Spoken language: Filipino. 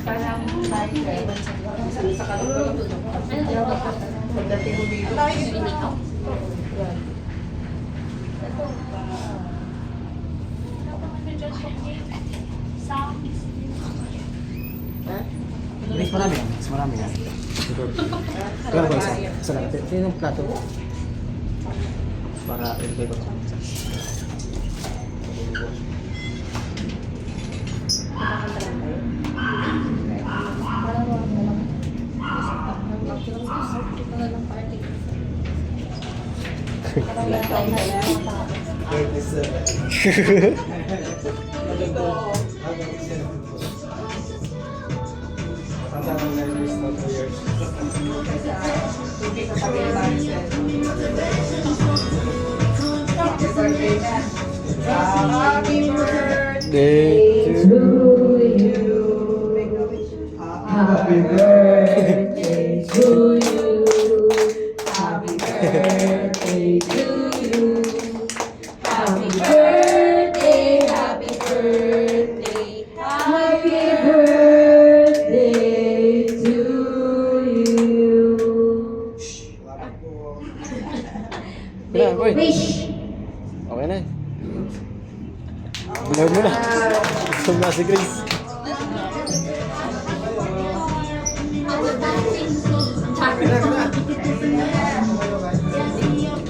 Parang tayo sa kaluluwa. Pagdating mo dito. Mas marami yan. Mas marami yan. Kaya ba isa? Isa lang. Ito yung plato. Para ilagay ko. Happy birthday to you. Happy birthday to you. Happy birthday to you. Happy birthday, happy birthday, happy birthday to you. Wala, boy. Wish. Okay na. Bilawin mo na. Gusto mo na si Grace.